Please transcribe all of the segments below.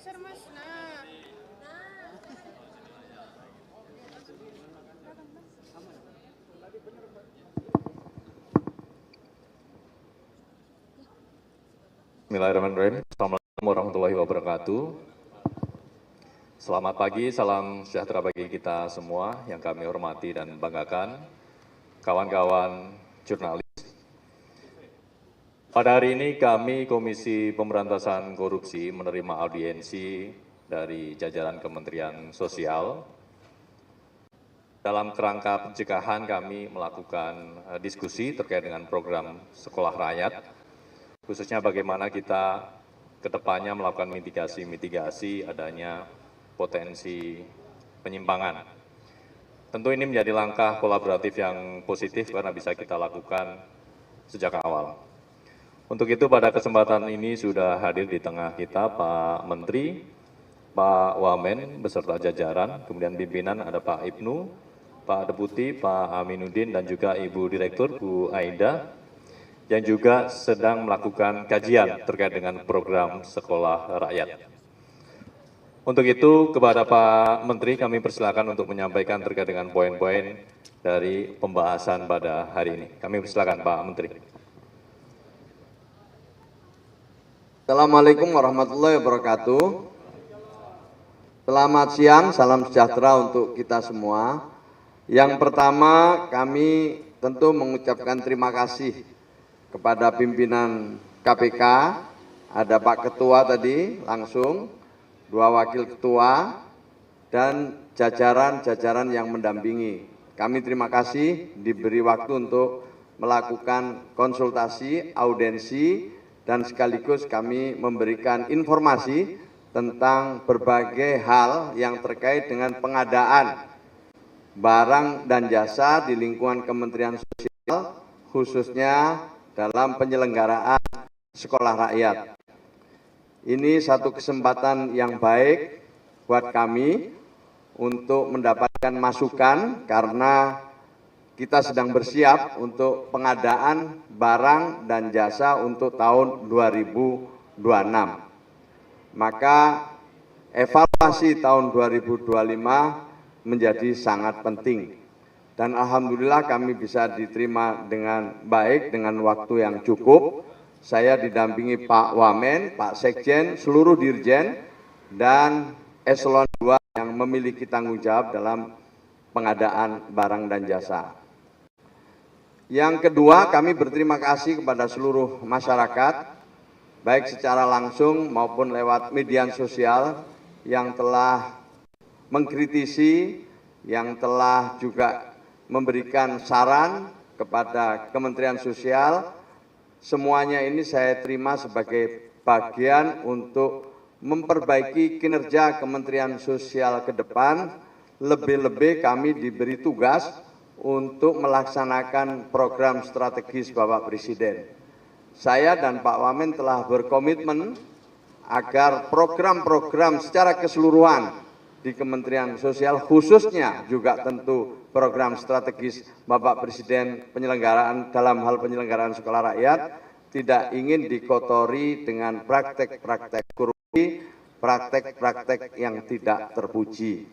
geser mas. Nah. Bismillahirrahmanirrahim. Assalamualaikum warahmatullahi wabarakatuh. Selamat pagi, salam sejahtera bagi kita semua yang kami hormati dan banggakan, kawan-kawan jurnalis. Pada hari ini kami Komisi Pemberantasan Korupsi menerima audiensi dari jajaran Kementerian Sosial. Dalam kerangka pencegahan kami melakukan diskusi terkait dengan program Sekolah Rakyat, khususnya bagaimana kita ke depannya melakukan mitigasi adanya potensi penyimpangan. Tentu ini menjadi langkah kolaboratif yang positif karena bisa kita lakukan sejak awal. Untuk itu pada kesempatan ini sudah hadir di tengah kita Pak Menteri, Pak Wamen beserta jajaran, kemudian pimpinan ada Pak Ibnu, Pak Deputi, Pak Aminuddin, dan juga Ibu Direktur, Bu Aida, yang juga sedang melakukan kajian terkait dengan program Sekolah Rakyat. Untuk itu, kepada Pak Menteri kami persilakan untuk menyampaikan terkait dengan poin-poin dari pembahasan pada hari ini. Kami persilakan Pak Menteri. Assalamualaikum warahmatullahi wabarakatuh. Selamat siang, salam sejahtera untuk kita semua. Yang pertama, kami tentu mengucapkan terima kasih kepada pimpinan KPK, ada Pak Ketua tadi langsung, 2 wakil ketua, dan jajaran-jajaran yang mendampingi. Kami terima kasih diberi waktu untuk melakukan konsultasi, audiensi, dan sekaligus kami memberikan informasi tentang berbagai hal yang terkait dengan pengadaan barang dan jasa di lingkungan Kementerian Sosial, khususnya dalam penyelenggaraan sekolah rakyat. Ini satu kesempatan yang baik buat kami untuk mendapatkan masukan karena kita sedang bersiap untuk pengadaan barang dan jasa untuk tahun 2026. Maka evaluasi tahun 2025 menjadi sangat penting. Dan alhamdulillah kami bisa diterima dengan baik, dengan waktu yang cukup. Saya didampingi Pak Wamen, Pak Sekjen, seluruh dirjen, dan eselon 2 yang memiliki tanggung jawab dalam pengadaan barang dan jasa. Yang kedua, kami berterima kasih kepada seluruh masyarakat, baik secara langsung maupun lewat media sosial yang telah mengkritisi, yang telah juga memberikan saran kepada Kementerian Sosial. Semuanya ini saya terima sebagai bagian untuk memperbaiki kinerja Kementerian Sosial ke depan. Lebih-lebih kami diberi tugas untuk melaksanakan program strategis Bapak Presiden. Saya dan Pak Wamen telah berkomitmen agar program-program secara keseluruhan di Kementerian Sosial, khususnya juga tentu program strategis Bapak Presiden dalam hal penyelenggaraan sekolah rakyat, tidak ingin dikotori dengan praktek-praktek korupsi, praktek-praktek yang tidak terpuji.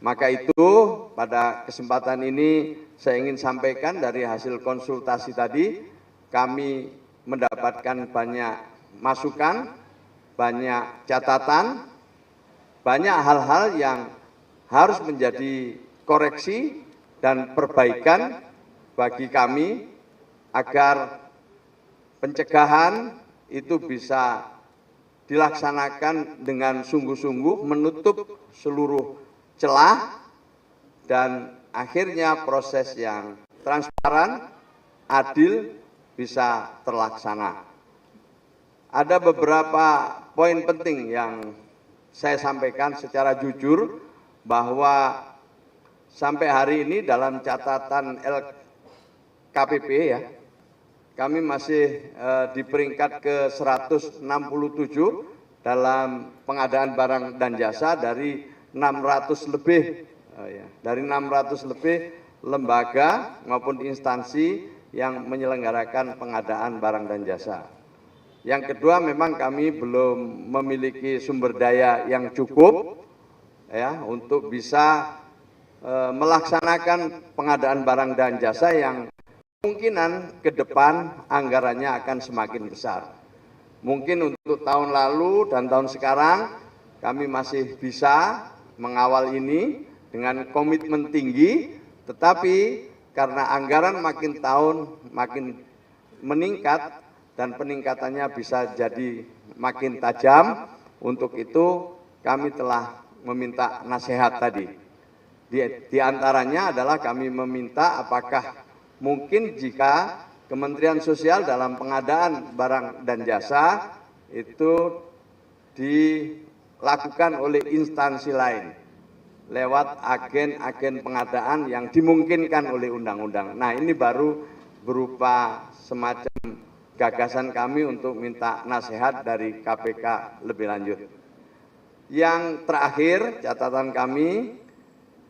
Maka itu pada kesempatan ini saya ingin sampaikan dari hasil konsultasi tadi, kami mendapatkan banyak masukan, banyak catatan, banyak hal-hal yang harus menjadi koreksi dan perbaikan bagi kami agar pencegahan itu bisa dilaksanakan dengan sungguh-sungguh, menutup seluruh celah, dan akhirnya proses yang transparan, adil bisa terlaksana. Ada beberapa poin penting yang saya sampaikan secara jujur bahwa sampai hari ini dalam catatan LKPP ya, kami masih di peringkat ke 167 dalam pengadaan barang dan jasa dari 600 lebih lembaga maupun instansi yang menyelenggarakan pengadaan barang dan jasa. Yang kedua, memang kami belum memiliki sumber daya yang cukup ya untuk bisa melaksanakan pengadaan barang dan jasa yang kemungkinan ke depan anggarannya akan semakin besar. Mungkin untuk tahun lalu dan tahun sekarang kami masih bisa mengawal ini dengan komitmen tinggi, tetapi karena anggaran makin tahun makin meningkat dan peningkatannya bisa jadi makin tajam, untuk itu kami telah meminta nasihat tadi. Di antaranya adalah kami meminta apakah mungkin jika Kementerian Sosial dalam pengadaan barang dan jasa itu dilakukan oleh instansi lain lewat agen-agen pengadaan yang dimungkinkan oleh undang-undang. Nah, ini baru berupa semacam gagasan kami untuk minta nasihat dari KPK lebih lanjut. Yang terakhir, catatan kami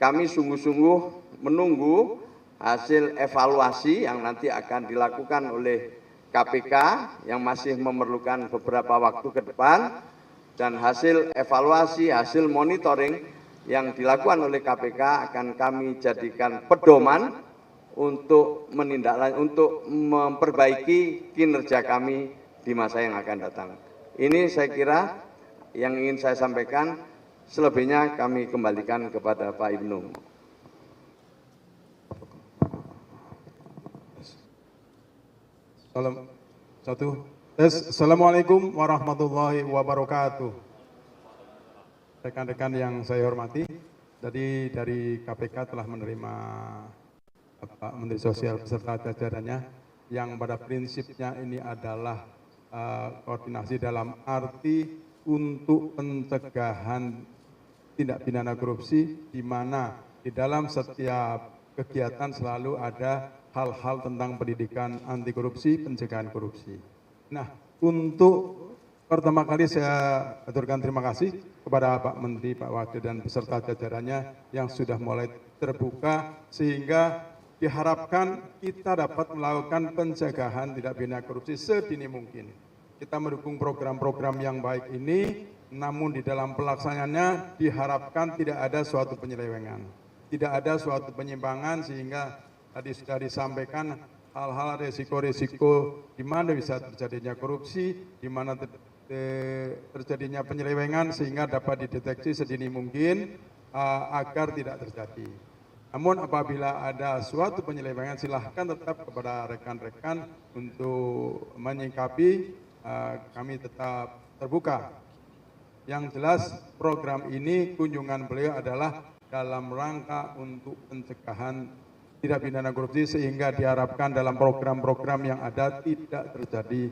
sungguh-sungguh menunggu hasil evaluasi yang nanti akan dilakukan oleh KPK yang masih memerlukan beberapa waktu ke depan, dan hasil evaluasi, hasil monitoring yang dilakukan oleh KPK akan kami jadikan pedoman untuk untuk memperbaiki kinerja kami di masa yang akan datang. Ini saya kira yang ingin saya sampaikan. Selebihnya kami kembalikan kepada Pak Ibnu. Assalamualaikum warahmatullahi wabarakatuh. Rekan-rekan yang saya hormati, tadi dari KPK telah menerima Pak Menteri Sosial beserta jajarannya yang pada prinsipnya ini adalah koordinasi dalam arti untuk pencegahan tindak pidana korupsi, di mana di dalam setiap kegiatan selalu ada hal-hal tentang pendidikan anti korupsi, pencegahan korupsi. Nah, untuk pertama kali saya aturkan terima kasih kepada Pak Menteri, Pak Wakil, dan beserta jajarannya yang sudah mulai terbuka sehingga diharapkan kita dapat melakukan pencegahan tindak pidana korupsi sedini mungkin. Kita mendukung program-program yang baik ini, namun di dalam pelaksanaannya diharapkan tidak ada suatu penyelewengan, tidak ada suatu penyimpangan, sehingga tadi sudah disampaikan hal-hal resiko-resiko di mana bisa terjadinya korupsi, di mana terjadinya penyelewengan, sehingga dapat dideteksi sedini mungkin agar tidak terjadi. Namun apabila ada suatu penyelewengan, silahkan tetap kepada rekan-rekan untuk menyikapi, kami tetap terbuka. Yang jelas program ini kunjungan beliau adalah dalam rangka untuk pencegahan tindak pidana korupsi, sehingga diharapkan dalam program-program yang ada tidak terjadi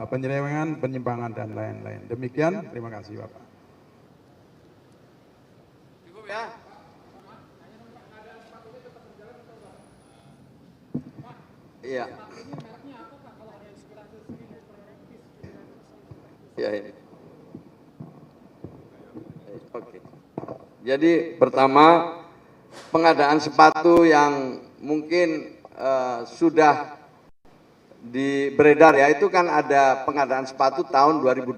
penyelewengan, penyimpangan, dan lain-lain. Demikian, terima kasih Bapak. Ya. Iya. Ya, ini. Oke. Jadi pertama, pengadaan sepatu yang mungkin sudah beredar ya, itu kan ada pengadaan sepatu tahun 2025.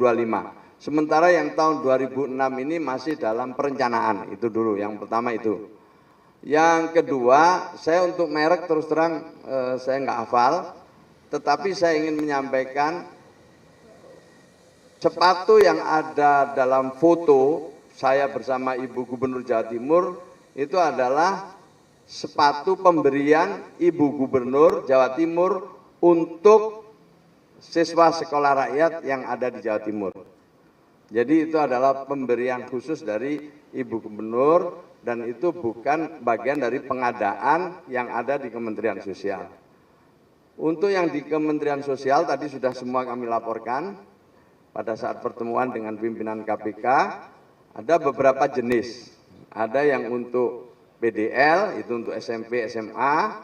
Sementara yang tahun 2006 ini masih dalam perencanaan. Itu dulu, yang pertama itu. Yang kedua, saya untuk merek terus terang saya nggak hafal, tetapi saya ingin menyampaikan sepatu yang ada dalam foto saya bersama Ibu Gubernur Jawa Timur itu adalah sepatu pemberian Ibu Gubernur Jawa Timur untuk siswa sekolah rakyat yang ada di Jawa Timur. Jadi itu adalah pemberian khusus dari Ibu Gubernur, dan itu bukan bagian dari pengadaan yang ada di Kementerian Sosial. Untuk yang di Kementerian Sosial tadi sudah semua kami laporkan pada saat pertemuan dengan pimpinan KPK. Ada beberapa jenis, ada yang untuk PDL, itu untuk SMP, SMA,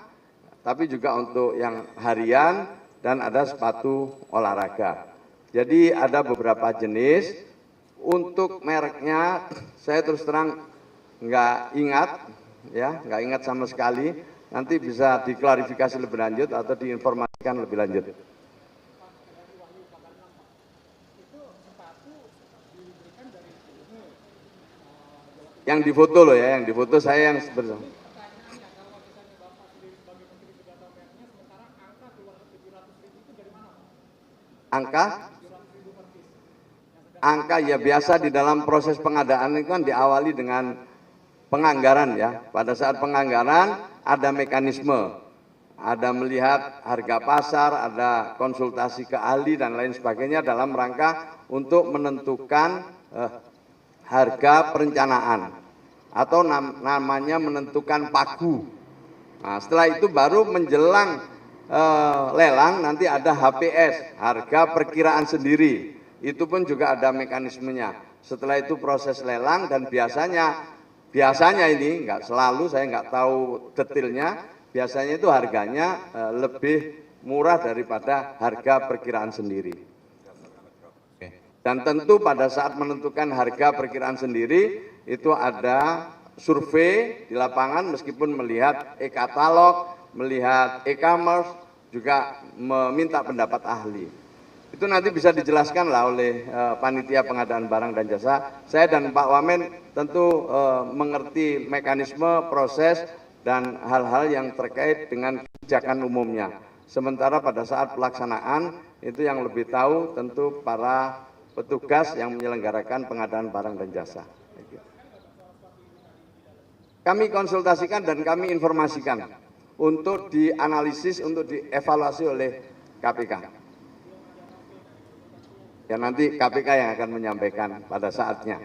tapi juga untuk yang harian, dan ada sepatu olahraga. Jadi ada beberapa jenis. Untuk mereknya saya terus terang nggak ingat, ya, nggak ingat sama sekali. Nanti bisa diklarifikasi lebih lanjut atau diinformasikan lebih lanjut. Yang difoto loh ya, yang difoto saya yang bersama. Angka ya biasa di dalam proses pengadaan itu kan diawali dengan penganggaran ya. Pada saat penganggaran ada mekanisme, ada melihat harga pasar, ada konsultasi ke ahli dan lain sebagainya dalam rangka untuk menentukan harga perencanaan atau namanya menentukan pagu. Nah, setelah itu baru menjelang lelang nanti ada HPS, harga perkiraan sendiri. Itu pun juga ada mekanismenya. Setelah itu proses lelang dan biasanya ini nggak selalu, saya nggak tahu detailnya, biasanya itu harganya lebih murah daripada harga perkiraan sendiri. Dan tentu pada saat menentukan harga perkiraan sendiri itu ada survei di lapangan meskipun melihat e-katalog, melihat e-commerce, juga meminta pendapat ahli. Itu nanti bisa dijelaskan lah oleh panitia pengadaan barang dan jasa. Saya dan Pak Wamen tentu mengerti mekanisme, proses, dan hal-hal yang terkait dengan kebijakan umumnya. Sementara pada saat pelaksanaan itu yang lebih tahu tentu para petugas yang menyelenggarakan pengadaan barang dan jasa. Kami konsultasikan dan kami informasikan untuk dianalisis, untuk dievaluasi oleh KPK. Ya nanti KPK yang akan menyampaikan pada saatnya.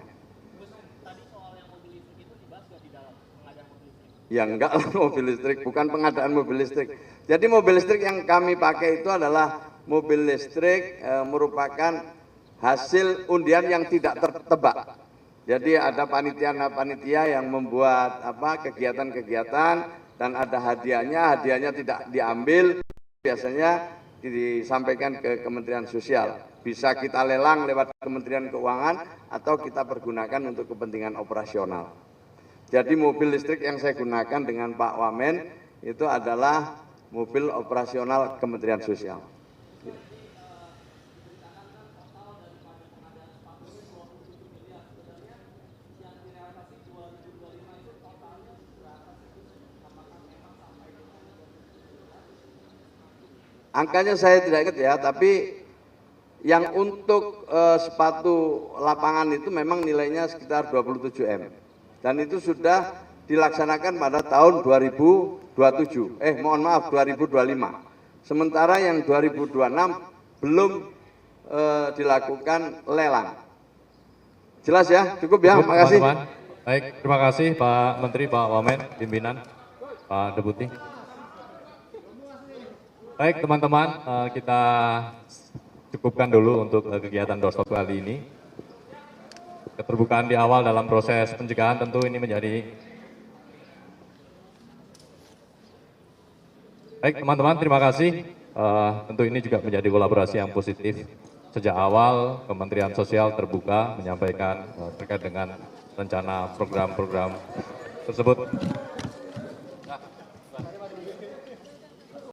Ya enggak lah mobil listrik, bukan pengadaan mobil listrik. Jadi mobil listrik yang kami pakai itu adalah mobil listrik merupakan hasil undian yang tidak tertebak. Jadi ada panitia yang membuat kegiatan-kegiatan dan ada hadiahnya tidak diambil, biasanya disampaikan ke Kementerian Sosial. Bisa kita lelang lewat Kementerian Keuangan atau kita pergunakan untuk kepentingan operasional. Jadi mobil listrik yang saya gunakan dengan Pak Wamen itu adalah mobil operasional Kementerian Sosial. Angkanya saya tidak ingat ya, tapi yang untuk sepatu lapangan itu memang nilainya sekitar 27 M. Dan itu sudah dilaksanakan pada tahun 2027. 2025. Sementara yang 2026 belum dilakukan lelang. Jelas ya? Cukup ya, terima kasih. Baik, terima kasih Pak Menteri, Pak Wamen, pimpinan, Pak Deputi. Baik teman-teman, kita cukupkan dulu untuk kegiatan doorstop kali ini. Keterbukaan di awal dalam proses pencegahan tentu ini menjadi. Baik teman-teman, terima kasih. Tentu ini juga menjadi kolaborasi yang positif. Sejak awal Kementerian Sosial terbuka menyampaikan terkait dengan rencana program-program tersebut.